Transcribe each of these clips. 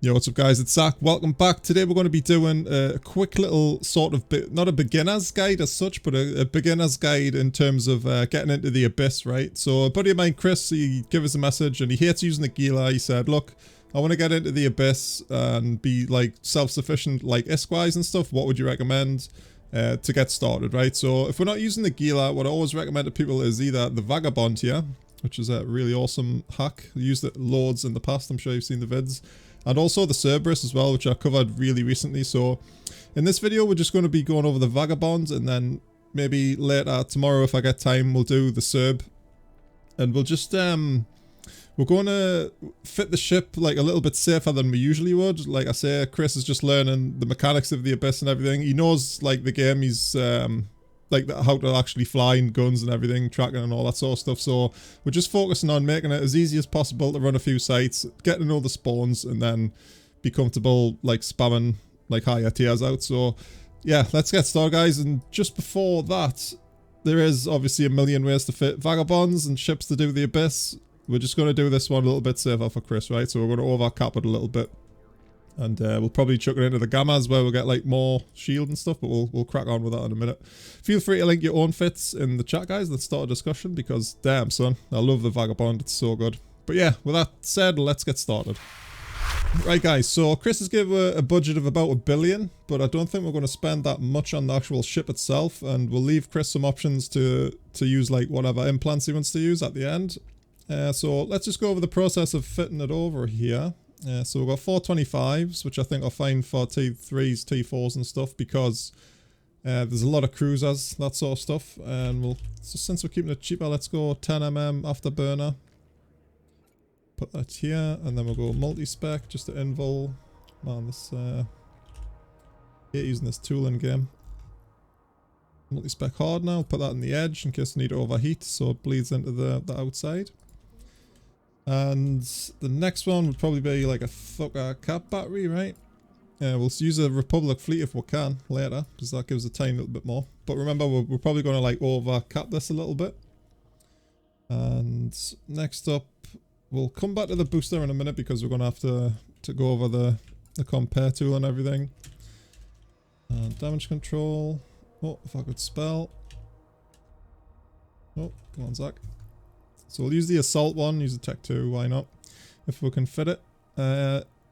Yo, what's up guys, it's zaqq. Welcome back. Today we're going to be doing a quick little sort of, not a beginner's guide as such, but a beginner's guide in terms of getting into the Abyss, right? So a buddy of mine, Chris, he gave us a message and he hates using the Gila. He said, look, I want to get into the Abyss and be like self-sufficient like ISK-wise and stuff. What would you recommend to get started, right? So if we're not using the Gila, what I always recommend to people is either the Vagabond here, which is a really awesome hack. I used it loads in the past, I'm sure you've seen the vids. And also the Cerberus as well, which I covered really recently. So in this video, we're just going to be going over the Vagabond, and then maybe later tomorrow, if I get time, we'll do the Cerb. And we'll just, we're going to fit the ship like a little bit safer than we usually would. Like I say, Chris is just learning the mechanics of the Abyss and everything. He knows like the game, he's like how to actually fly and guns and everything, tracking and all that sort of stuff. So we're just focusing on making it as easy as possible to run a few sites, get to know the spawns, and then be comfortable like spamming like higher tiers out. So yeah, let's get started guys. And just before that, there is obviously a million ways to fit Vagabonds and ships to do the Abyss. We're just going to do this one a little bit safer for Chris, right? So we're going to overcap it a little bit. And we'll probably chuck it into the Gammas where we'll get like more shield and stuff, but we'll crack on with that in a minute. Feel free to link your own fits in the chat, guys. Let's start a discussion because damn son, I love the Vagabond, it's so good. But yeah, with that said, let's get started. Right guys, so Chris has given a budget of about 1 billion, but I don't think we're going to spend that much on the actual ship itself, and we'll leave Chris some options to use like whatever implants he wants to use at the end. So let's just go over the process of fitting it over here. So we've got 425s, which I think are fine for T3s, T4s and stuff, because there's a lot of cruisers, that sort of stuff. And so since we're keeping it cheaper, let's go 10mm afterburner. Put that here, and then we'll go multi-spec, just to invul. Man, this, hate using this tool in game. Multi-spec hard now, put that in the edge in case I need to overheat, so it bleeds into the outside. And the next one would probably be like a Thucker cap battery, right? We'll use a Republic fleet if we can later, because that gives a tiny little bit more. But remember, we're probably going to like over cap this a little bit. And next up, we'll come back to the booster in a minute because we're going to have to go over the compare tool and everything. Damage control. Oh, if I could spell. Oh, come on, Zach. So we'll use the assault one, use the tech 2, why not? If we can fit it.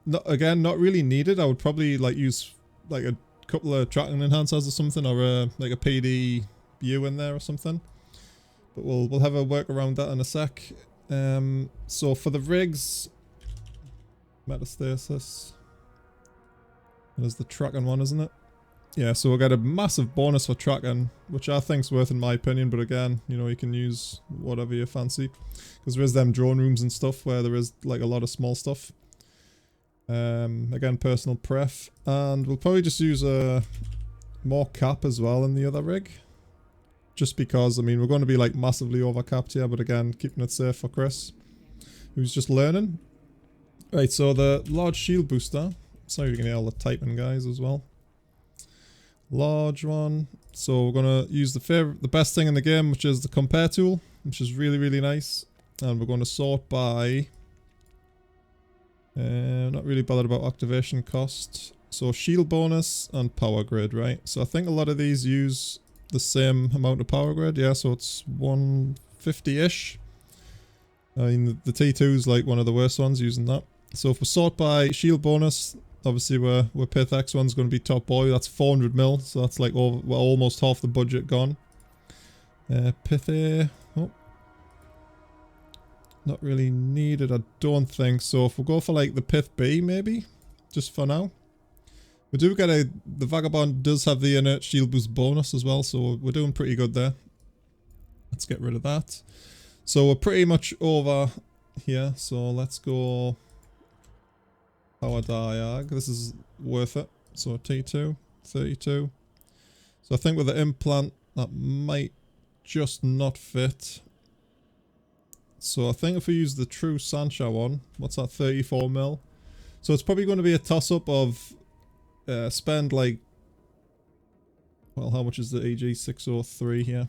Not really needed. I would probably like use like a couple of tracking enhancers or something, or like a PDU in there or something. But we'll have a work around that in a sec. So for the rigs, metastasis. There's the tracking one, isn't it? Yeah, so we'll get a massive bonus for tracking, which I think's worth in my opinion, but again, you know, you can use whatever you fancy. Because there is them drone rooms and stuff where there is like a lot of small stuff. Again, personal pref. And we'll probably just use a more cap as well in the other rig. Just because, I mean, we're going to be like massively overcapped here, but again, keeping it safe for Chris, who's just learning. Right, so the large shield booster. Sorry you can hear all the typing guys as well. Large one. So we're gonna use the best thing in the game, which is the compare tool, which is really nice. And we're going to sort by not really bothered about activation cost. So shield bonus and power grid, right? So I think a lot of these use the same amount of power grid. Yeah, so it's 150-ish. I mean the T2 is like one of the worst ones using that. So if we sort by shield bonus, obviously we're Pith X1's going to be top boy. That's 400 mil, so that's like we're almost half the budget gone. Pith A, oh, not really needed, I don't think. So if we go for like the Pith B maybe, just for now. We do get the Vagabond does have the inert shield boost bonus as well, so we're doing pretty good there. Let's get rid of that. So we're pretty much over here, so let's go power diag. This is worth it. So T2, 32. So I think with the implant, that might just not fit. So I think if we use the true Sancha one, what's that, 34 mil? So it's probably going to be a toss-up of spend like, well, how much is the EG? 603 here?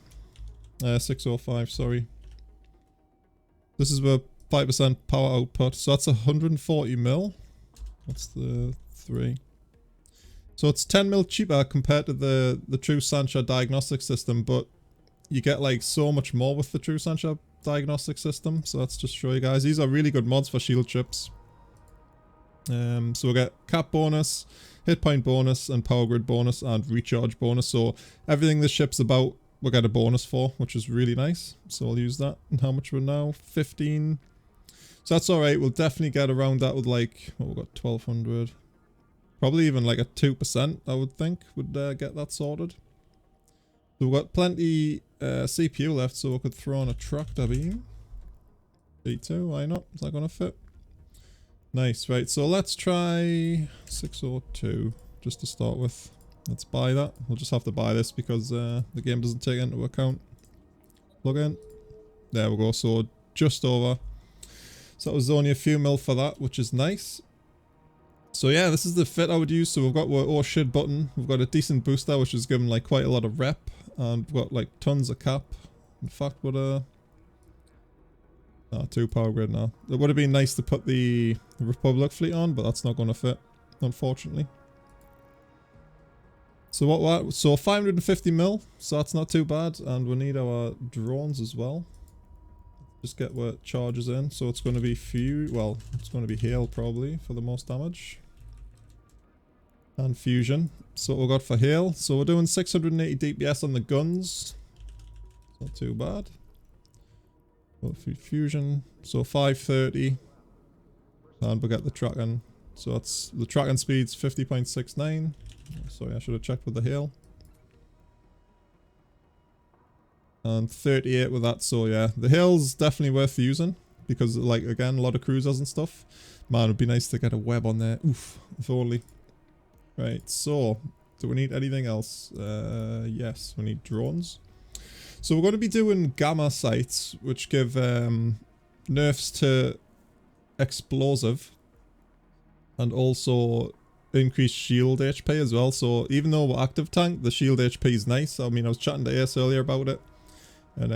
605, sorry. This is where 5% power output, so that's 140 mil. What's the 3? So it's 10 mil cheaper compared to the True Sancha diagnostic system, but you get like so much more with the True Sancha diagnostic system. So let's just show you guys. These are really good mods for shield chips. So we'll get cap bonus, hit point bonus, and power grid bonus, and recharge bonus. So everything this ship's about, we'll get a bonus for, which is really nice. So I'll use that. And how much we're now? 15. So that's alright. We'll definitely get around that with like, what, we've got 1200. Probably even like a 2%, I would think, would get that sorted. So we've got plenty CPU left, so we could throw on a tractor beam. D2, why not? Is that going to fit? Nice, right, so let's try 602 just to start with. Let's buy that. We'll just have to buy this because the game doesn't take it into account. Plug in. There we go, so just over. So that was only a few mil for that, which is nice. So yeah, this is the fit I would use. So we've got our oh shit button. We've got a decent booster, which is given like quite a lot of rep. And we've got like tons of cap. In fact, what a... 2 power grid now. It would have been nice to put the Republic fleet on, but that's not going to fit, unfortunately. So what? So 550 mil, so that's not too bad, and we need our drones as well. Just get what charges in. So it's going to be well, it's going to be hail probably for the most damage, and fusion. So what we got for hail. So we're doing 680 DPS on the guns. Not too bad. Fusion, so 530, and we get the tracking. So that's the tracking speed's 50.69. Sorry, I should have checked with the hail. And 38 with that. So yeah, the hail's definitely worth using because, like, again, a lot of cruisers and stuff. Man, it'd be nice to get a web on there. Oof, if only. Right, so do we need anything else? Yes, we need drones. So we're going to be doing gamma sights, which give nerfs to explosive and also increased shield HP as well. So even though we're active tank, the shield HP is nice. I mean, I was chatting to Ace earlier about it, and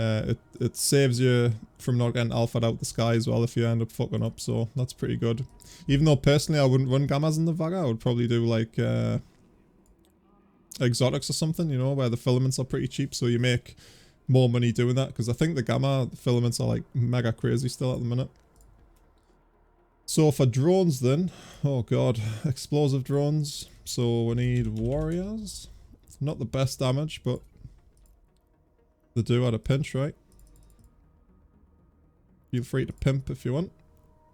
it saves you from not getting alphaed out the sky as well if you end up fucking up. So that's pretty good. Even though personally I wouldn't run gammas in the Vaga, I would probably do like exotics or something, you know, where the filaments are pretty cheap, so you make more money doing that, because I think the gamma filaments are like mega crazy still at the minute. So for drones then, oh god, explosive drones. So we need warriors. It's not the best damage, but they do at a pinch, right? Feel free to pimp if you want.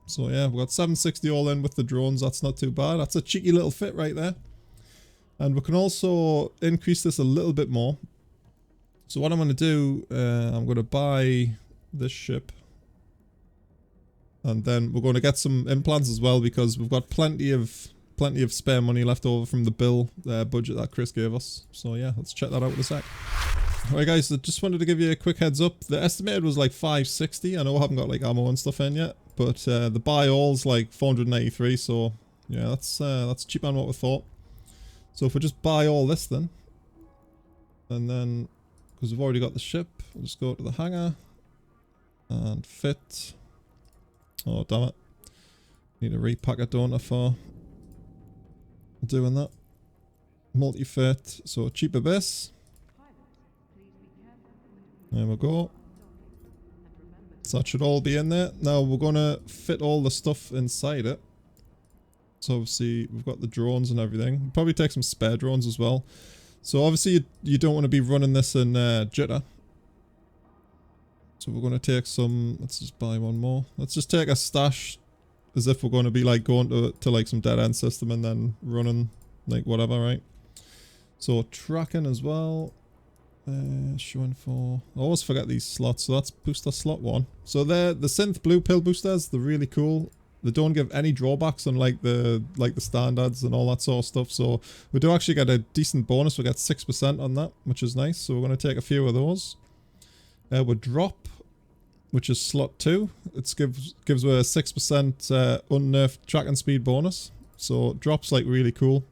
So yeah, we've got 760 all in with the drones. That's not too bad. That's a cheeky little fit right there. And we can also increase this a little bit more. So what I'm going to do, I'm going to buy this ship. And then we're going to get some implants as well, because we've got plenty of spare money left over from the bill budget that Chris gave us. So yeah, let's check that out with a sec. Alright guys, I just wanted to give you a quick heads up. The estimated was like 560. I know I haven't got like ammo and stuff in yet, but the buy all's like 493. So yeah, that's cheaper than what we thought. So if we just buy all this then, and then because we've already got the ship, we'll just go to the hangar and fit. Oh damn it! Need a repack it, don't I, for doing that. Multi-fit, so cheaper base. There we go. So that should all be in there. Now we're gonna fit all the stuff inside it. So obviously we've got the drones and everything. We'll probably take some spare drones as well. So obviously you don't want to be running this in jitter. So we're going to take some, let's just buy one more. Let's just take a stash as if we're going to be like going to like some dead end system and then running like whatever, right? So tracking as well. Showing for, I always forget these slots. So that's booster slot 1. So they're the synth blue pill boosters. They're really cool. They don't give any drawbacks on like the standards and all that sort of stuff. So we do actually get a decent bonus. We get 6% on that, which is nice. So we're going to take a few of those. We drop, which is slot 2. It gives a 6% unnerfed tracking speed bonus. So drop's like really cool.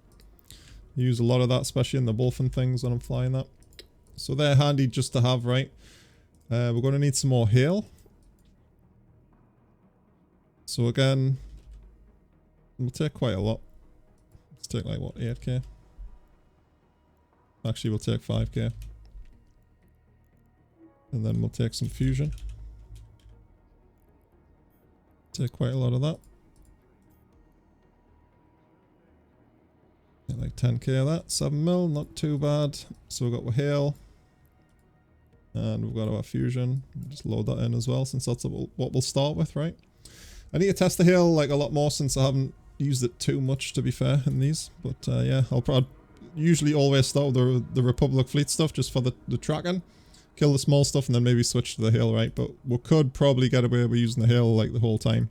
I use a lot of that, especially in the wolfen things when I'm flying that. So they're handy just to have, right? We're going to need some more hail. So again, We'll take quite a lot. Let's take like what, 8k? Actually, we'll take 5k. And then we'll take some fusion. Take quite a lot of that. Get like 10k of that. 7 mil, not too bad. So we've got our hail. And we've got our fusion. Just load that in as well, since that's what we'll start with, right? I need to test the hail like a lot more, since I haven't used it too much, to be fair, in these. But yeah, I'll usually always start with the Republic Fleet stuff, just for the tracking. Kill the small stuff and then maybe switch to the hail, right? But we could probably get away with using the hail like the whole time.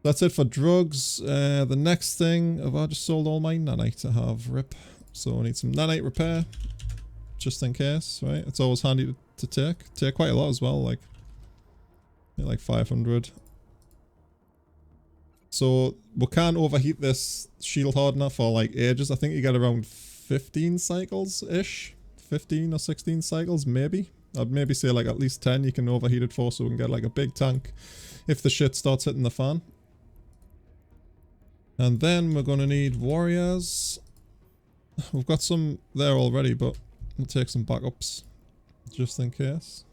That's it for drugs. The next thing, have I just sold all my nanite to have rip? So I need some nanite repair, just in case, right? It's always handy to take. Take quite a lot as well, like 500. So we can't overheat this shield hardener for like ages. I think you get around 15 cycles-ish. 15 or 16 cycles, maybe. I'd maybe say like at least 10 you can overheat it for, so we can get like a big tank if the shit starts hitting the fan. And then we're gonna need warriors. We've got some there already, but we'll take some backups just in case.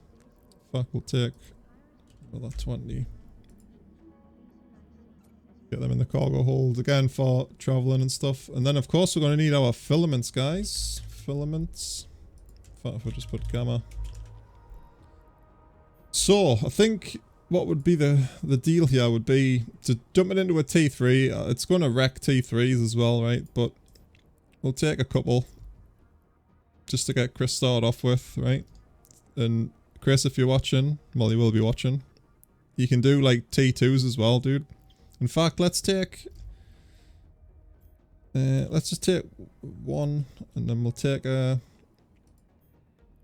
In fact, we'll take another 20. Get them in the cargo hold again for traveling and stuff. And then of course we're gonna need our filaments, guys. Filaments. In fact, if I just put gamma. So I think what would be the deal here would be to dump it into a T3. It's going to wreck T3s as well, right? But we'll take a couple just to get Chris started off with, right? And Chris, if you're watching, well, you will be watching. You can do like T2s as well, dude. In fact, let's take... let's just take one, and then we'll take the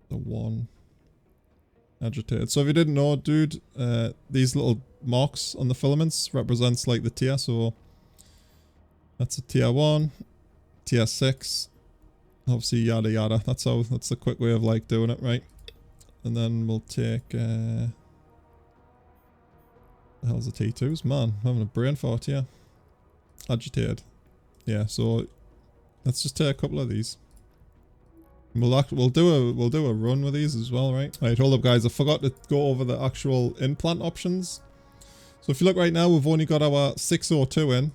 one agitated. So if you didn't know, dude, these little marks on the filaments represents like the tier. So that's a tier 1, tier 6, obviously yada yada. That's the quick way of like doing it, right? And then we'll take the hell's the T2s? Man, I'm having a brain fart here. Agitated. Yeah, so let's just take a couple of these. We'll do a run with these as well, right? Right, hold up guys, I forgot to go over the actual implant options. So if you look right now, we've only got our 602 in,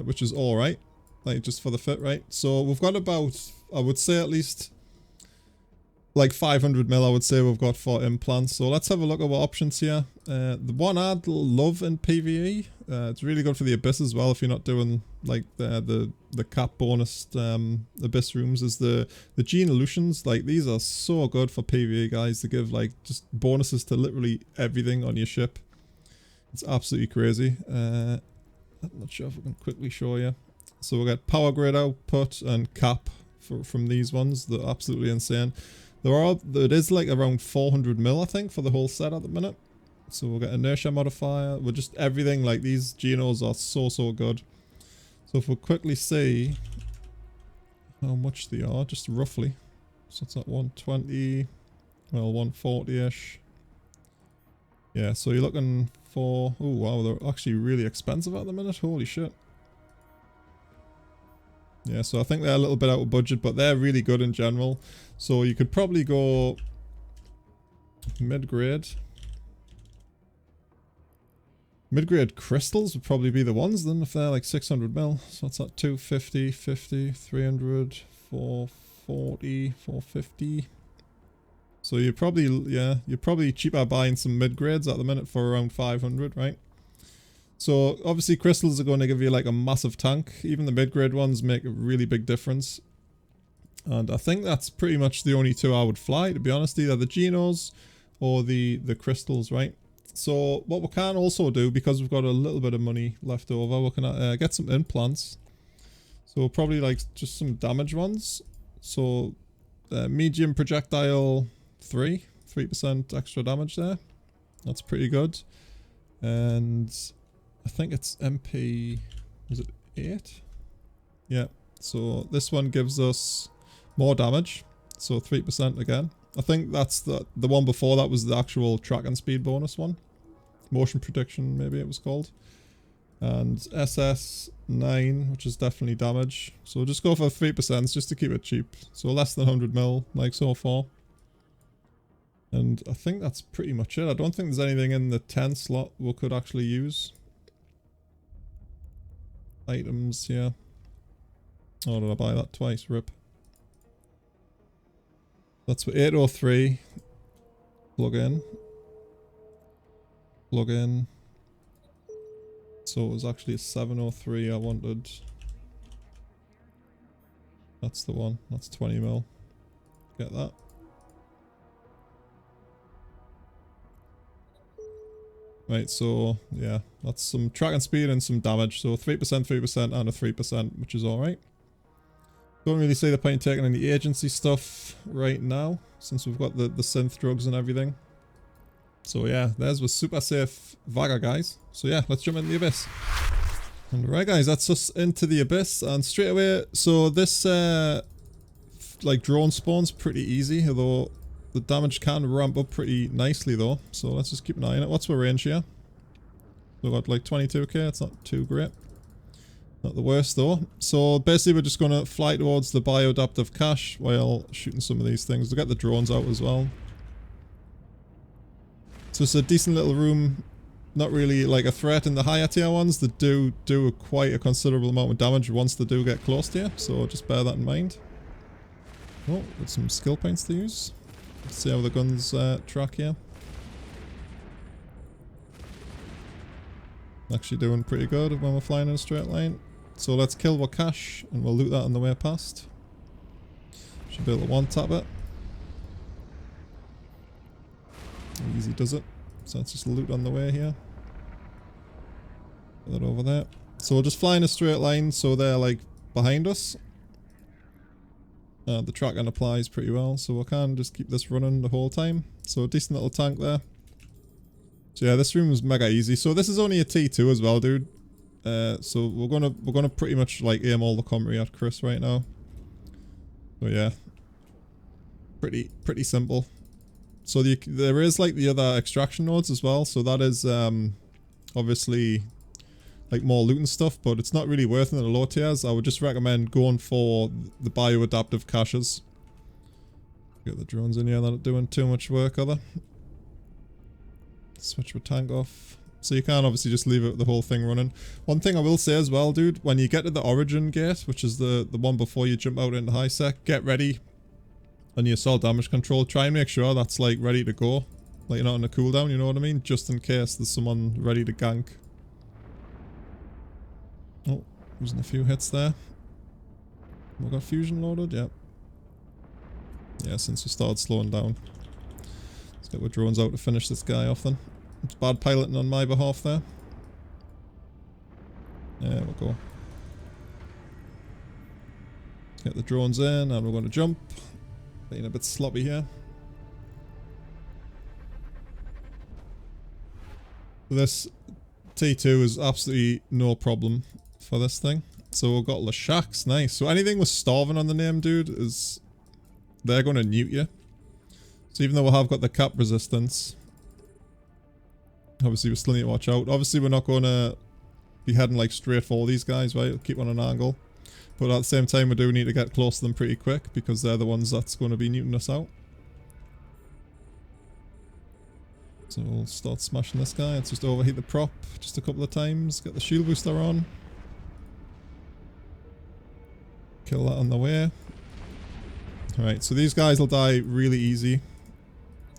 which is alright, like just for the fit, right? So we've got about, I would say at least like 500 mil I would say we've got for implants. So let's have a look at what options here. The one I'd love in PvE, it's really good for the Abyss as well if you're not doing like the cap bonus Abyss rooms, is the Genelutions. Like these are so good for PvE, guys. They give like just bonuses to literally everything on your ship. It's absolutely crazy. I'm not sure if I can quickly show you. So we'll get power grid output and cap from these ones. They're absolutely insane. It is like around 400 mil I think for the whole set at the minute. So we'll get inertia modifier. We're just everything, like these Genos are so good. So if we'll quickly see how much they are, just roughly. So it's at 120, well 140-ish. Yeah, so you're looking for, oh wow, they're actually really expensive at the minute, holy shit. Yeah, so I think they're a little bit out of budget, but they're really good in general. So you could probably go mid-grade. Mid-grade crystals would probably be the ones then, if they're like 600 mil. So that's at 250, 50, 300, 440, 450. So you're probably, yeah, you're probably cheaper buying some mid-grades at the minute for around 500, right? So obviously crystals are going to give you like a massive tank. Even the mid-grade ones make a really big difference. And I think that's pretty much the only two I would fly, to be honest. Either the Genos or the crystals, right? So what we can also do, because we've got a little bit of money left over, we can get some implants. So probably like just some damage ones. So medium projectile 3% extra damage there. That's pretty good. And I think it's MP, was it 8? Yeah, so this one gives us more damage, so 3% again. I think that's the one before that was the actual track and speed bonus one. Motion prediction, maybe it was called. And SS9, which is definitely damage. So we'll just go for 3% just to keep it cheap. So less than 100 mil, like so far. And I think that's pretty much it. I don't think there's anything in the 10 slot we could actually use. Items here. Oh, did I buy that twice? Rip. That's for 803. Plug in. Plug in. So it was actually a 703 I wanted. That's the one. That's 20 mil. Get that. Right, so yeah, that's some tracking speed and some damage. So 3%, 3% and a 3%, which is alright. Don't really see the point in taking any agency stuff right now, since we've got the synth drugs and everything. So yeah, there's with super safe Vaga, guys. So yeah, let's jump into the Abyss. Alright guys, that's us into the Abyss, and straight away, so this like drone spawn's pretty easy, although the damage can ramp up pretty nicely though. So let's just keep an eye on it. What's our range here? We've got like 22k, it's not too great. Not the worst though. So basically we're just going to fly towards the bioadaptive cache while shooting some of these things. We'll get the drones out as well. So it's a decent little room. Not really like a threat in the higher tier ones that do quite a considerable amount of damage once they do get close to you. So just bear that in mind. Oh, got some skill points to use. Let's see how the guns track here. Actually doing pretty good when we're flying in a straight line. So let's kill our cache and we'll loot that on the way past. Should be able to one-tap it. Easy does it. So let's just loot on the way here. Put that over there. So we'll just fly in a straight line so they're like behind us. The tracking applies pretty well, so we can just keep this running the whole time. So a decent little tank there. So yeah, this room is mega easy. So this is only a T2 as well, dude. So we're gonna pretty much like aim all the commentary at Chris right now. So yeah, pretty simple. So there is like the other extraction nodes as well. So that is obviously like more loot and stuff, but it's not really worth it in the low tiers. I would just recommend going for the bioadaptive caches. Get the drones in here, they're not doing too much work, are they? Switch your tank off. So you can obviously just leave it the whole thing running. One thing I will say as well, dude, when you get to the origin gate, which is the one before you jump out into high sec, get ready on your assault damage control. Try and make sure that's like ready to go. Like you're not on a cooldown, you know what I mean? Just in case there's someone ready to gank. Oh, using a few hits there. We got fusion loaded, yeah. Yeah, since we started slowing down. Let's get our drones out to finish this guy off then. It's bad piloting on my behalf there. Yeah, we'll go. Let's get the drones in and we're going to jump. Being a bit sloppy here. This T2 is absolutely no problem for this thing. So we've got Lashaks, nice. So anything with starving on the name, dude, is... they're going to nuke you. So even though we have got the cap resistance, obviously we still need to watch out. Obviously we're not going to be heading like straight for these guys, right? We'll keep on an angle. But at the same time we do need to get close to them pretty quick because they're the ones that's going to be nuking us out. So we'll start smashing this guy. Let's just overheat the prop just a couple of times. Get the shield booster on. Kill that on the way. Alright, so these guys will die really easy.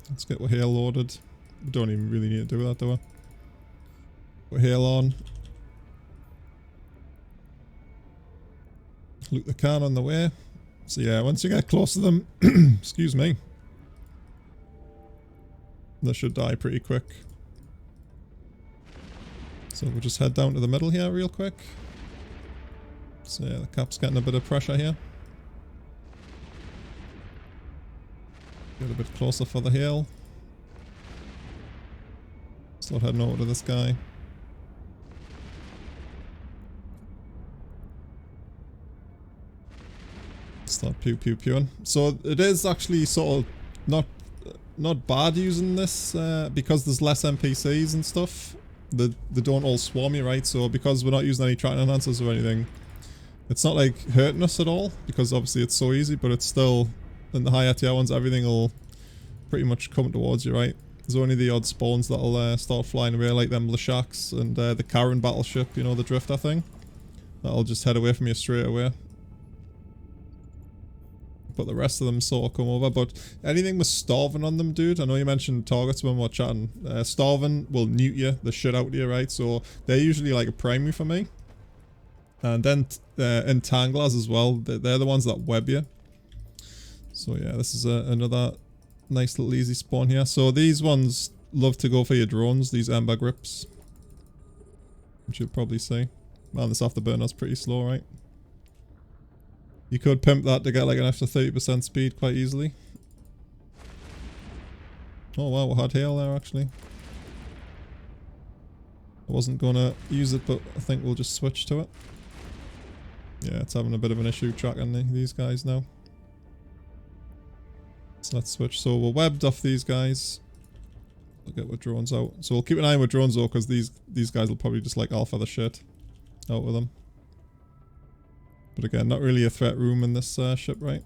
Let's get our hail loaded. We don't even really need to do that, do we? Put hail on. Loot the can on the way. So yeah, once you get close to them, excuse me, they should die pretty quick. So we'll just head down to the middle here real quick. So yeah, the cap's getting a bit of pressure here. Get a bit closer for the hail. Start heading over to this guy. Start pew pew pewing. So it is actually sort of not bad using this because there's less NPCs and stuff. they don't all swarm you, right? So because we're not using any tracking enhancers or anything, it's not like hurting us at all, because obviously it's so easy, but it's still, in the higher tier ones, everything will pretty much come towards you, right? There's only the odd spawns that'll start flying away, like them Leshaks and the Karen battleship, you know, the drifter thing. That'll just head away from you straight away. But the rest of them sort of come over. But anything with starving on them, dude, I know you mentioned targets when we were chatting. Starving will newt you the shit out of you, right? So they're usually like a primary for me. And then entanglers as well. They're the ones that web you. So yeah, this is another nice little easy spawn here. So these ones love to go for your drones, these ember grips. Which you'll probably see. Man, this afterburners pretty slow, right? You could pimp that to get like an extra 30% speed quite easily. Oh wow, we had hail there actually. I wasn't gonna use it, but I think we'll just switch to it. Yeah, it's having a bit of an issue tracking these guys now. So let's switch. So we're webbed off these guys. We'll get with drones out. So we'll keep an eye on with drones though, because these guys will probably just like alpha the shit out with them. But again, not really a threat room in this ship, right?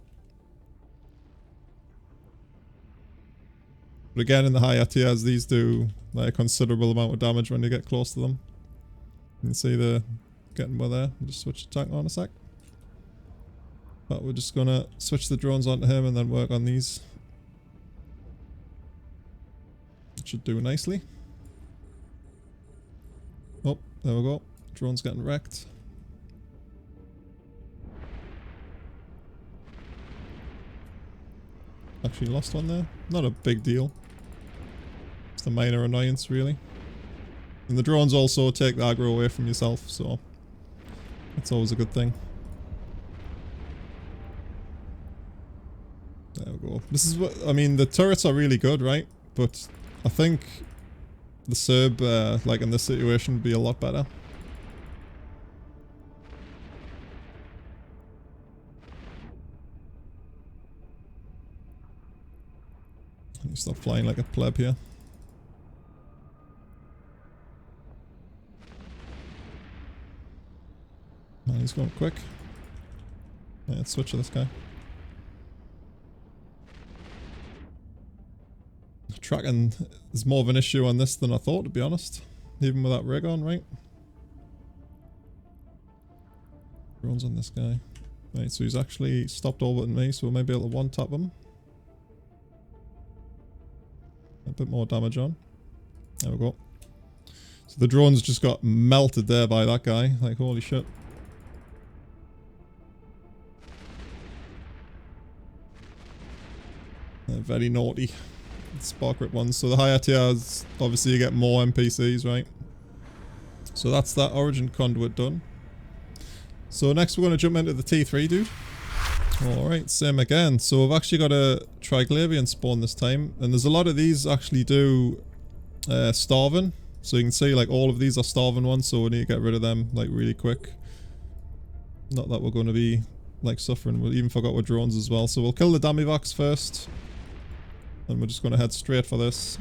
But again, in the higher tiers, these do like a considerable amount of damage when you get close to them. You can see they're getting by there. I'll just switch the tank on a sec. But we're just gonna switch the drones onto him and then work on these. It should do nicely. Oh, there we go. Drone's getting wrecked. Actually lost one there. Not a big deal. Just a minor annoyance, really. And the drones also take the aggro away from yourself, so that's always a good thing. There we go. This is what, I mean, the turrets are really good, right? But I think the Serb, like in this situation, would be a lot better. You stop flying like a pleb here. Man, he's going quick. Yeah, let's switch to this guy. Tracking is more of an issue on this than I thought, to be honest. Even with that rig on, right? Drones on this guy. Right, so he's actually stopped orbiting me, so we may be able to one-tap him. A bit more damage on. There we go. So the drones just got melted there by that guy. Like, holy shit. They're very naughty. Spark rip ones. So the higher tiers, obviously you get more NPCs, right? So that's that origin conduit done. So next we're going to jump into the T3, dude. Alright, same again. So we've actually got a Triglavian spawn this time. And there's a lot of these actually do starving. So you can see like all of these are starving ones, so we need to get rid of them like really quick. Not that we're going to be like suffering. We even forgot with drones as well. So we'll kill the Damivax first. And we're just going to head straight for this.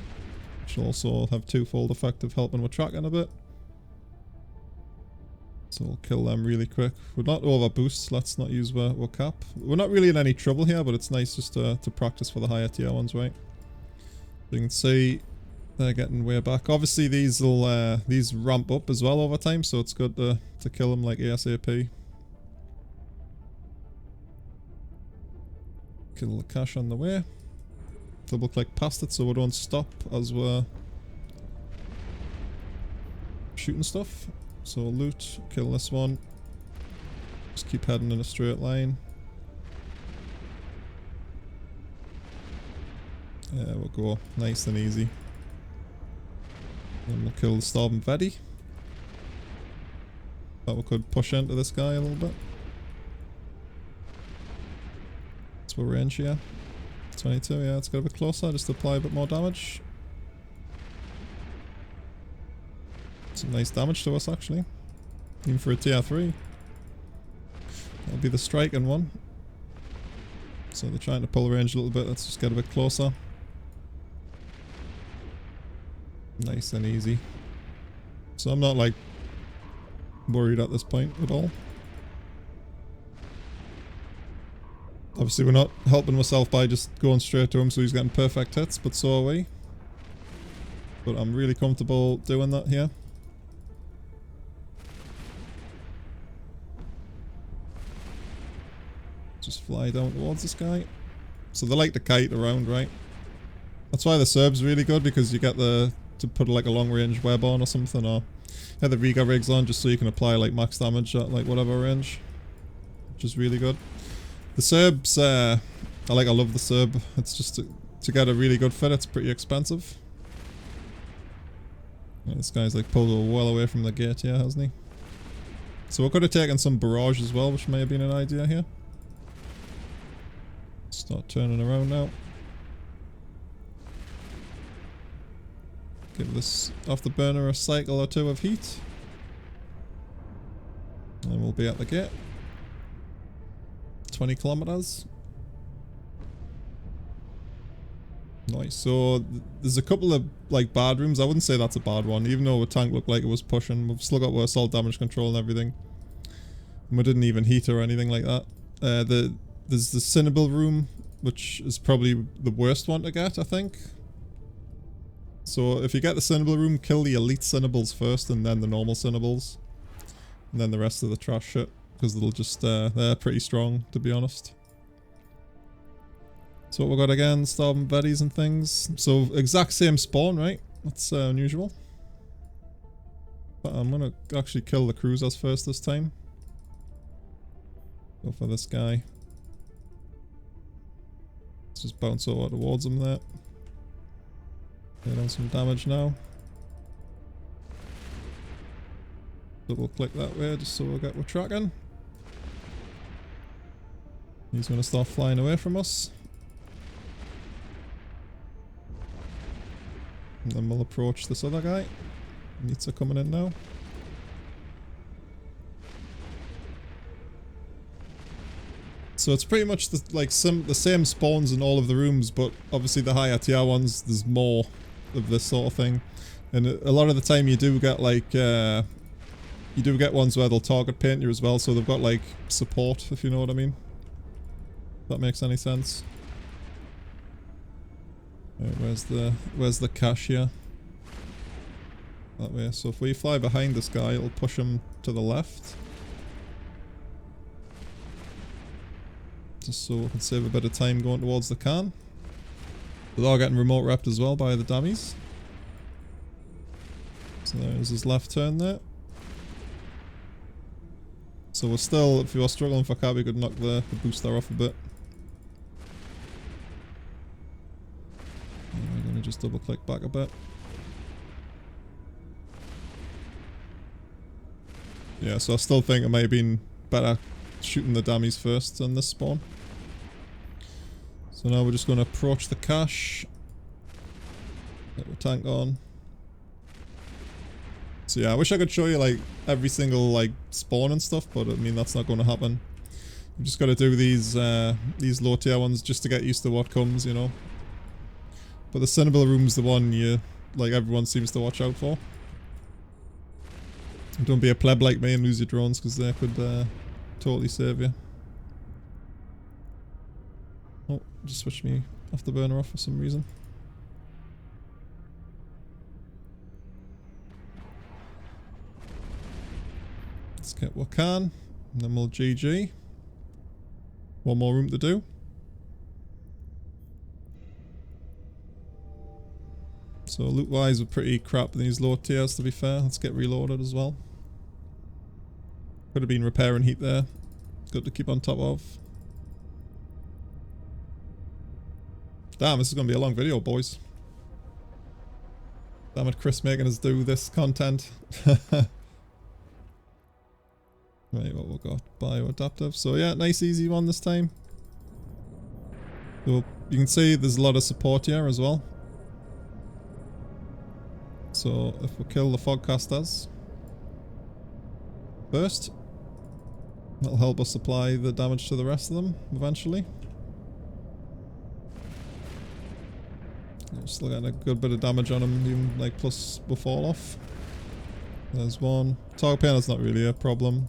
Which will also have twofold effect of helping with tracking a bit. So we'll kill them really quick. We're not over boosts, let's not use our cap. We're not really in any trouble here, but it's nice just to practice for the higher tier ones, right? You can see they're getting way back. Obviously these will these ramp up as well over time, so it's good to kill them like ASAP. Kill the cache on the way. Double click past it so we don't stop as we're shooting stuff. So loot, kill this one. Just keep heading in a straight line. Yeah, we'll go nice and easy. Then we'll kill the starving Vedi. But we could push into this guy a little bit. That's what range here. 22, yeah, let's get a bit closer, just to apply a bit more damage. Some nice damage to us actually. Even for a tier 3. That'll be the striking one. So they're trying to pull range a little bit, let's just get a bit closer. Nice and easy. So I'm not like worried at this point at all. Obviously we're not helping myself by just going straight to him so he's getting perfect hits, but so are we. But I'm really comfortable doing that here. Just fly down towards this guy. So they like to kite around, right? That's why the Serb's really good, because you get to put like a long range web on or something, or have the Riga rigs on just so you can apply like max damage at like whatever range. Which is really good. The Serbs, I love the Serb. It's just to get a really good fit, it's pretty expensive. Yeah, this guy's like pulled well away from the gate here, hasn't he? So we could have taken some barrage as well, which may have been an idea here. Start turning around now. Give this off the burner a cycle or two of heat. And we'll be at the gate. 20 kilometers. Nice. So there's a couple of like bad rooms. I wouldn't say that's a bad one, even though the tank looked like it was pushing. We've still got our assault damage control and everything. And we didn't even heat or anything like that. There's the Cinnable room, which is probably the worst one to get, I think. So if you get the Cinnable room, kill the elite Cinnables first and then the normal Cinnables. And then the rest of the trash shit. Because they'll just, they're pretty strong, to be honest. So what we got again, starving betties and things. So exact same spawn, right? That's unusual. But I'm gonna actually kill the cruisers first this time. Go for this guy. Let's just bounce over towards him there. Get on some damage now. Double click that way just so we'll get we're tracking. He's going to start flying away from us. And then we'll approach this other guy. Needs are coming in now. So it's pretty much the same spawns in all of the rooms, but obviously the higher tier ones, there's more of this sort of thing. And a lot of the time you do get like, you do get ones where they'll target paint you as well, so they've got like support, if you know what I mean. If that makes any sense. Right, where's the cache here? That way. So if we fly behind this guy, it'll push him to the left. Just so we can save a bit of time going towards the can. They are getting remote repped as well by the dummies. So there's his left turn there. So we're still, if you're struggling for cap, we could knock the booster off a bit. And we're going to just double click back a bit. Yeah, so I still think it might have been better shooting the dummies first on this spawn. So now we're just going to approach the cache. Get the tank on. So yeah, I wish I could show you like every single like spawn and stuff, but I mean that's not going to happen. You just got to do these low tier ones just to get used to what comes, you know. But the Cinnable room's the one you like everyone seems to watch out for. And don't be a pleb like me and lose your drones, because they could totally save you. Oh, just switched me off the burner off for some reason. Let's get what can, and then we'll GG. One more room to do. So loot wise we're pretty crap in these low tiers, to be fair. Let's get reloaded as well. Could have been repair and heat there. Good to keep on top of. Damn, this is going to be a long video, boys. Damn it, Chris making us do this content. Right, what we got? Bioadaptive. So yeah, nice easy one this time. So you can see there's a lot of support here as well. So if we kill the fogcasters first, that'll help us apply the damage to the rest of them eventually. Still getting a good bit of damage on them, even like plus will fall off. There's one. Target piano's not really a problem.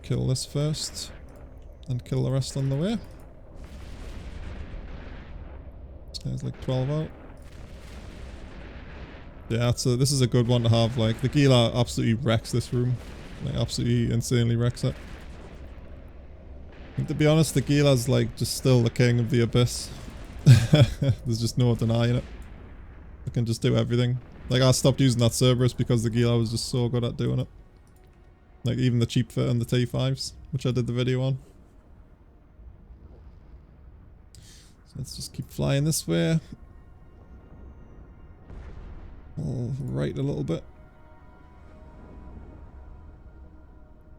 Kill this first. And kill the rest on the way. This guy's like 12 out. Yeah, this is a good one to have. Like, the Gila absolutely wrecks this room. Like, absolutely insanely wrecks it. And to be honest, the Gila's like just still the king of the Abyss. There's just no denying it. I can just do everything. Like, I stopped using that Cerberus because the Gila was just so good at doing it. Like, even the cheap fit and the T5s, which I did the video on. So let's just keep flying this way. I'll right a little bit.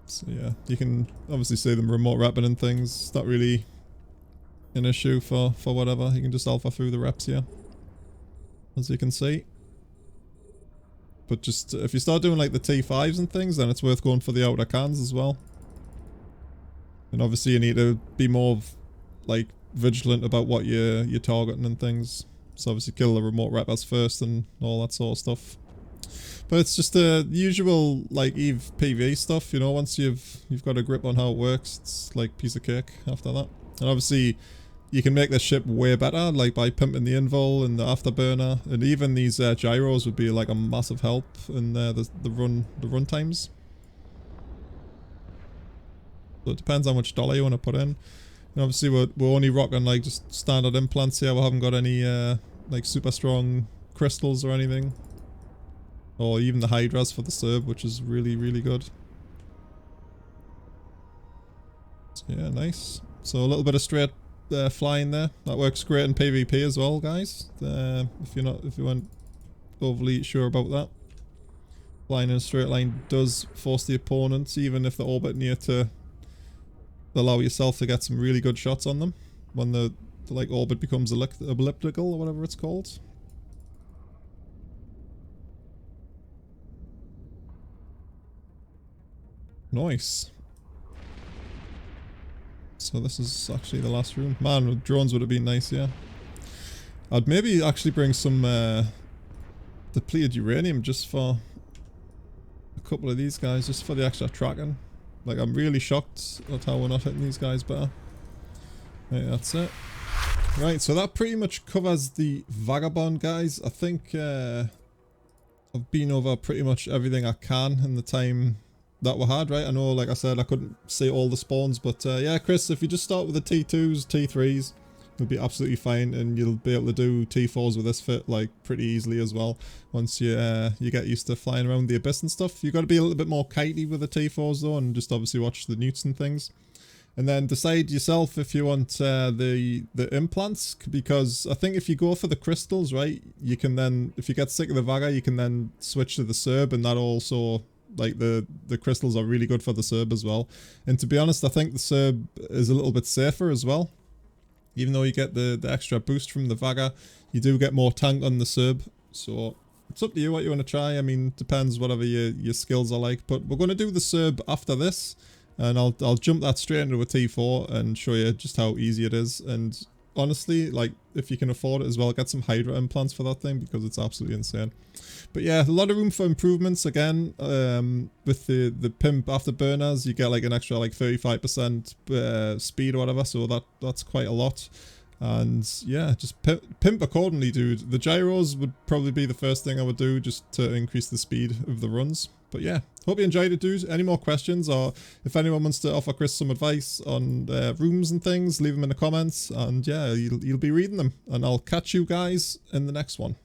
So yeah, you can obviously see them remote repping and things. It's not really an issue for whatever. You can just alpha through the reps here, as you can see. But just if you start doing like the T5s and things, then it's worth going for the outer cans as well. And obviously you need to be more like vigilant about what you're targeting and things. So obviously kill the remote reppers first and all that sort of stuff. But it's just the usual like EVE PvE stuff, you know. Once you've got a grip on how it works, it's like piece of cake after that. And obviously you can make this ship way better, like by pimping the invul and the afterburner, and even these gyros would be like a massive help in the run times. So it depends how much dollar you want to put in. And obviously we're only rocking like just standard implants here. We haven't got any like super strong crystals or anything. Or even the Hydras for the Serb, which is really, really good. So yeah, nice. So a little bit of straight flying there. That works great in PvP as well, guys. If you weren't overly sure about that. Flying in a straight line does force the opponents, even if they're orbit near, to allow yourself to get some really good shots on them when the like orbit becomes elliptical or whatever it's called. Nice. So this is actually the last room. Man, drones would have been nice, yeah. I'd maybe actually bring some depleted uranium just for a couple of these guys, just for the extra tracking. Like, I'm really shocked at how we're not hitting these guys better. Right, that's it. Right, so that pretty much covers the Vagabond, guys. I think I've been over pretty much everything I can in the time that we had, right? I know, like I said, I couldn't see all the spawns, but yeah, Chris, if you just start with the T2s, T3s, you'll be absolutely fine, and you'll be able to do T4s with this fit like pretty easily as well. Once you get used to flying around the Abyss and stuff, you've got to be a little bit more kitey with the T4s though, and just obviously watch the newts and things. And then decide yourself if you want the implants, because I think if you go for the crystals, right, you can then, if you get sick of the Vaga, you can then switch to the Serb, and that also, like, the crystals are really good for the Serb as well. And to be honest, I think the Serb is a little bit safer as well. Even though you get the extra boost from the Vaga, you do get more tank on the Serb. So it's up to you what you want to try. I mean, depends whatever your skills are like. But we're going to do the Serb after this. And I'll jump that straight into a T4 and show you just how easy it is. And honestly, like, if you can afford it as well, get some Hydra implants for that thing, because it's absolutely insane. But yeah, a lot of room for improvements again. With the pimp afterburners, you get like an extra like 35% speed or whatever, so that's quite a lot. And yeah, just pimp accordingly, dude. The gyros would probably be the first thing I would do, just to increase the speed of the runs. But yeah, hope you enjoyed it, dude. Any more questions, or if anyone wants to offer Chris some advice on rooms and things, leave them in the comments. And yeah, you'll be reading them. And I'll catch you guys in the next one.